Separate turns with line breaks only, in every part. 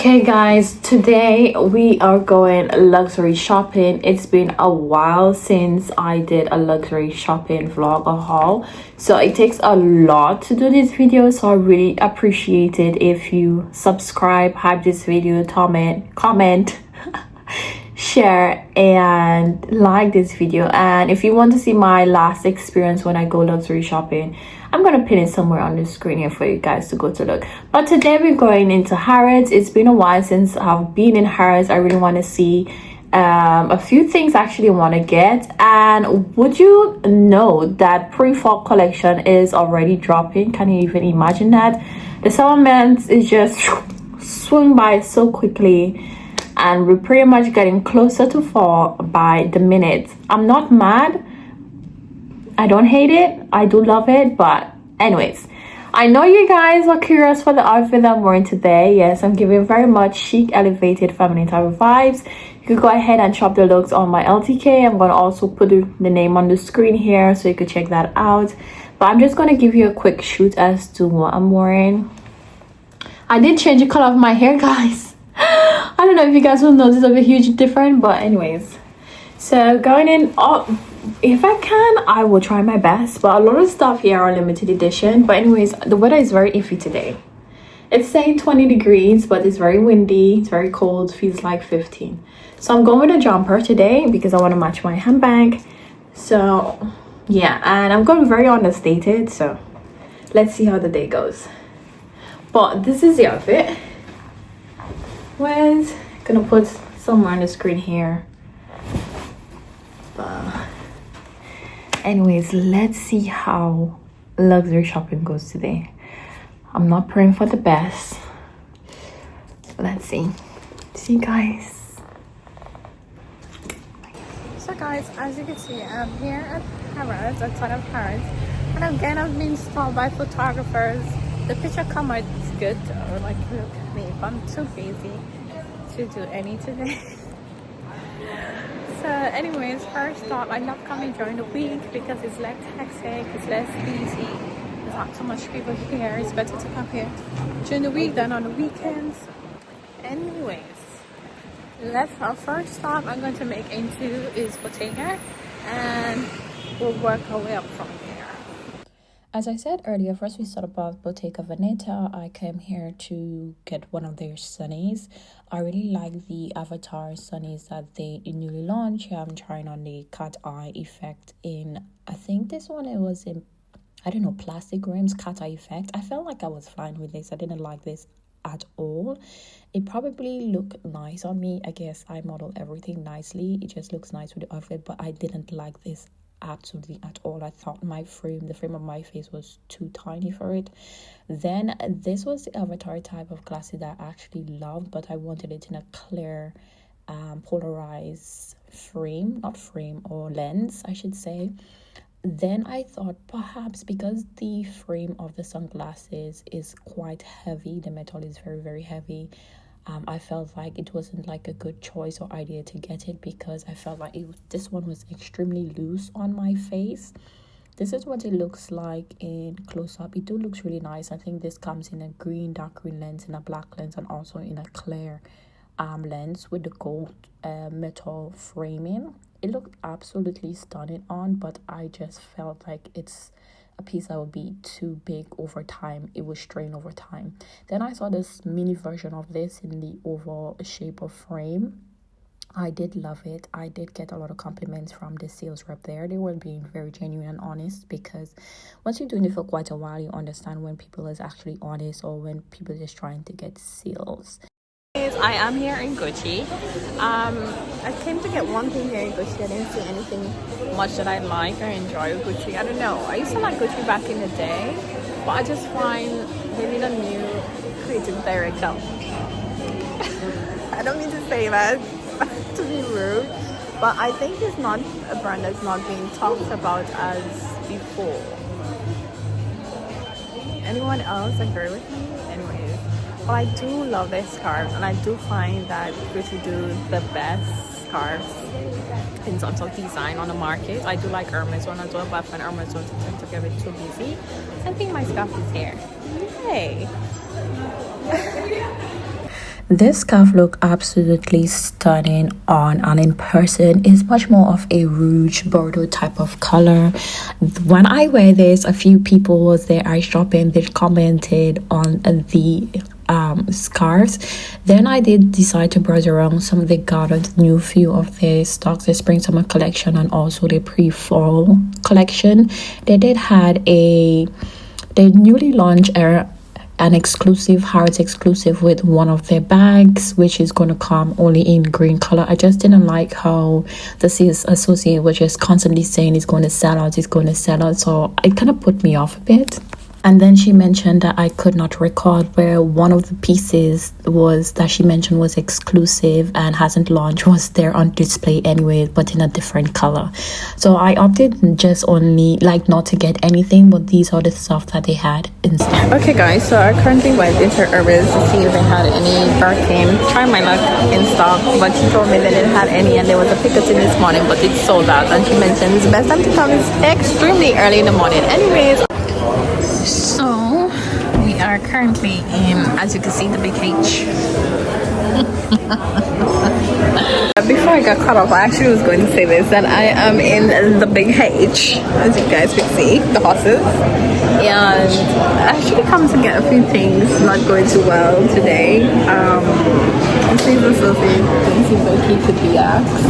Okay guys, today we are going luxury shopping. It's been a while since I did a luxury shopping vlog or haul, so it takes a lot to do this video, so I really appreciate it if you subscribe, hype this video, comment share and like this video. And if you want to see my last experience when I go luxury shopping, I'm gonna pin it somewhere on the screen here for you guys to go to look. But today we're going into Harrods. It's been a while since I've been in Harrods. I really want to see a few things I actually want to get. And would you know that pre-fall collection is already dropping? Can you even imagine that? The summer months is just swung by so quickly, and we're pretty much getting closer to fall by the minute. I'm not mad. I don't hate it. I do love it. But anyways, I know you guys are curious for the outfit I'm wearing today. Yes, I'm giving very much chic, elevated, feminine type of vibes. You could go ahead and shop the looks on my LTK. I'm going to also put the name on the screen here so you could check that out. But I'm just going to give you a quick shoot as to what I'm wearing. I did change the color of my hair, guys. I don't know if you guys will notice of a huge difference, but anyways, so going in, if I can, I will try my best, but a lot of stuff here are limited edition. But anyways, the weather is very iffy today. It's saying 20 degrees, but it's very windy, it's very cold, feels like 15. So I'm going with a jumper today because I want to match my handbag. So yeah, and I'm going very understated, so let's see how the day goes. But this is the outfit. Was gonna put somewhere on the screen here, but anyways, let's see how luxury shopping goes today. I'm not praying for the best. Let's see you guys.
So guys, as you can see, I'm here at Hermes, outside of Harrods, and again I've been stopped by photographers. The picture come out is good though, like look at me, but I'm too busy to do any today. So anyways, first off, I love coming during the week because it's less hectic, it's less busy, there's not so much people here. It's better to come here during the week than on the weekends. Anyways, our first stop I'm going to make into is Bottega, and we'll work our way up from there.
As I said earlier, first we started about Bottega Veneta. I came here to get one of their sunnies. I really like the Avatar sunnies that they newly launched. I'm trying on the cat eye effect in, I think this one, it was in, I don't know, plastic rims, cat eye effect. I felt like I was fine with this. I didn't like this at all. It probably looked nice on me. I guess I model everything nicely. It just looks nice with the outfit, but I didn't like this absolutely at all. I thought the frame of my face was too tiny for it. Then this was the Avatar type of glasses that I actually loved, but I wanted it in a clear polarized or lens, I should say. Then I thought perhaps because the frame of the sunglasses is quite heavy, the metal is very, very heavy, I felt like it wasn't like a good choice or idea to get it, because I felt like this one was extremely loose on my face. This is what it looks like in close-up. It do looks really nice. I think this comes in a dark green lens, in a black lens, and also in a clear lens with the gold metal framing. It looked absolutely stunning on, but I just felt like it's a piece that would be too big over time. It would strain over time. Then I saw this mini version of this in the oval shape of frame. I did love it. I did get a lot of compliments from the sales rep there. They were being very genuine and honest, because once you're doing it for quite a while, you understand when people is actually honest or when people are just trying to get sales.
I am here in Gucci. I came to get one thing here in Gucci. I didn't see anything much that I like or enjoy with Gucci. I don't know. I used to like Gucci back in the day, but I just find they need a new creative director. I don't mean to say that to be rude, but I think it's not a brand that's not being talked about as before. Anyone else agree with me? Anyways, but I do love their scarves, and I do find that Gucci do the best scarves in terms of design on the market. I do like Hermes one as well, but I find Hermes one tend to get a bit too busy. I think my scarf is here. Yay!
This scarf look absolutely stunning on and in person. Is much more of a rouge bordeaux type of color. When I wear this, a few people was there I shopping, they commented on the scarves. Then I did decide to browse around some of the gardens, new few of the stocks, the spring summer collection and also the pre-fall collection. They did had they newly launched an exclusive Harrods exclusive with one of their bags, which is going to come only in green color. I just didn't like how the sales associate was just constantly saying it's going to sell out, it's going to sell out, so it kind of put me off a bit. And then she mentioned that I could not record where one of the pieces was that she mentioned was exclusive and hasn't launched was there on display anyway, but in a different color. So I opted just only like not to get anything, but these are the stuff that they had in stock.
Okay guys, so I currently went into Hermes to see if they had any Birkin. Try my luck in stock, but she told me they didn't have any and there was a picketing this morning, but it's sold out. And she mentioned the best time to come is extremely early in the morning. Anyways, so we are currently in, as you can see, the big H. Before I got cut off, I actually was going to say this, that I am in the big H, as you guys can see, the horses. And I actually come to get a few things not going too well today. This is associated things he's okay to be asked.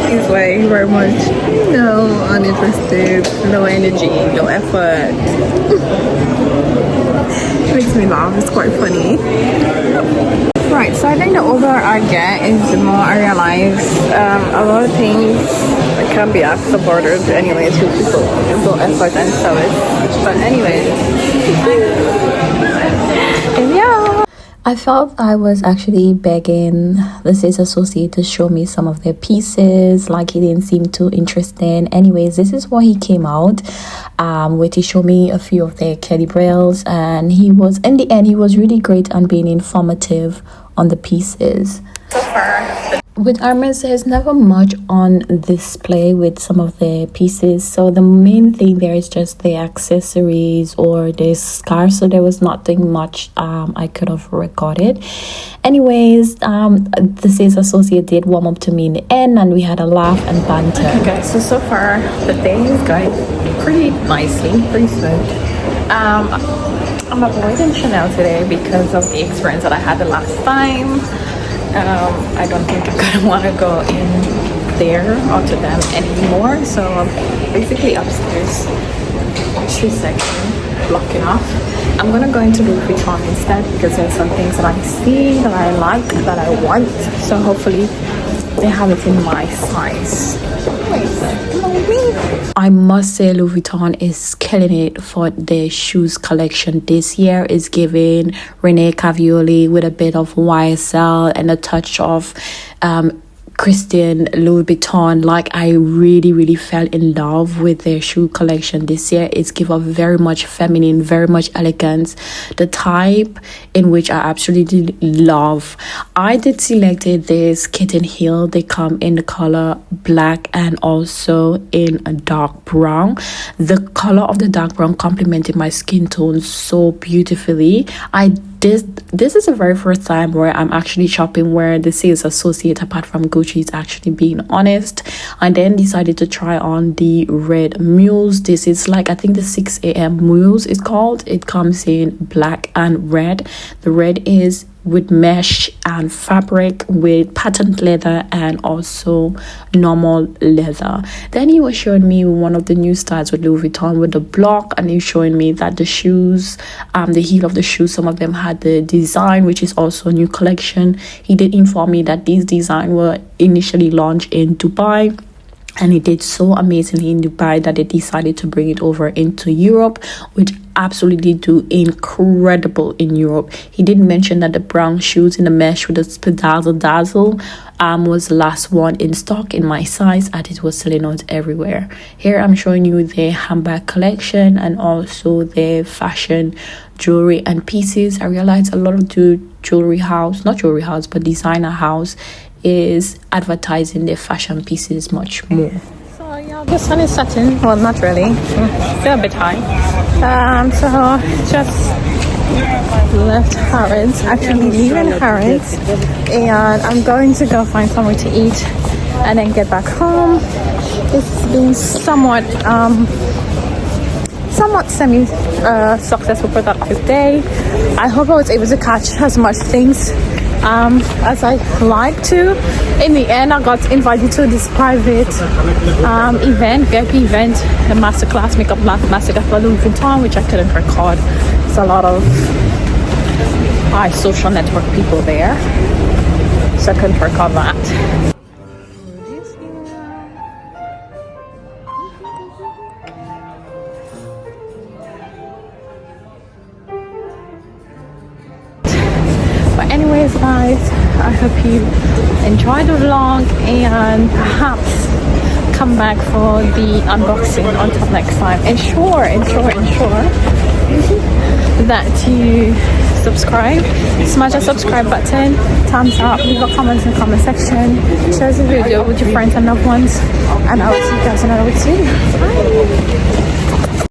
He's like very much no, uninterested, no energy, no effort. It makes me laugh, it's quite funny. Right, so I think the older I get is the more I realize a lot of things can be asked or bordered anyway to people with no effort and service. But anyways, and yeah.
I felt I was actually begging the sales associate to show me some of their pieces, like he didn't seem too interested. Anyways, this is what he came out with. He showed me a few of their Kelly Brails, and he was, in the end, he was really great on being informative on the pieces.
So far,
with Hermes, there's never much on display with some of the pieces, so the main thing there is just the accessories or the scarves, so there was nothing much I could have recorded. Anyways, the sales associate did warm up to me in the end and we had a laugh and banter.
okay guys, so far the day is going pretty nicely, pretty smooth. I'm avoiding Chanel today because of the experience that I had the last time. I don't think I'm gonna want to go in there or to them anymore, so I'm basically upstairs, shoe section, blocking off. I'm gonna go into Louis Vuitton instead because there's some things that I see that I like, that I want, so hopefully they have it in my size.
I must say Louis Vuitton is killing it for their shoes collection this year. Is giving Rene Cavioli with a bit of YSL and a touch of Christian Louis Vuitton. Like, I really fell in love with their shoe collection this year. It's give off very much feminine, very much elegance, the type in which I absolutely love. I did selected this kitten heel. They come in the color black and also in a dark brown. The color of the dark brown complemented my skin tone so beautifully. This is the very first time where I'm actually shopping where the sales associate, apart from Gucci, is actually being honest. I then decided to try on the red mules. This is like, I think the 6 a.m. mules is called. It comes in black and red. The red is with mesh and fabric with patent leather and also normal leather. Then he was showing me one of the new styles with Louis Vuitton with the block, and he was showing me that the shoes, the heel of the shoes, some of them had the design, which is also a new collection. He did inform me that these designs were initially launched in Dubai, and it did so amazingly in Dubai that they decided to bring it over into Europe, which absolutely do incredible in Europe. He did mention that the brown shoes in the mesh with the dazzle was the last one in stock in my size, and it was selling out everywhere. Here I'm showing you the handbag collection and also the fashion jewelry and pieces. I realized a lot of designer house is advertising their fashion pieces much more.
So yeah, Now the sun is setting. Well, not really. Still a bit high. So just left Harrods. Actually leaving Harrods, and I'm going to go find somewhere to eat and then get back home. It's been somewhat semi successful, productive day. I hope I was able to catch as much things as I like to. In the end, I got invited to this private event, VIP event, a masterclass, makeup masterclass for Louis Vuitton, which I couldn't record. There's a lot of high social network people there, so I couldn't record that. But anyways, guys, I hope you enjoyed the vlog, and perhaps come back for the unboxing until next time. Ensure that you subscribe, smash the subscribe button, thumbs up, leave a comment in the comment section, share the video with your friends and loved ones, and I will see you guys in another video. Bye.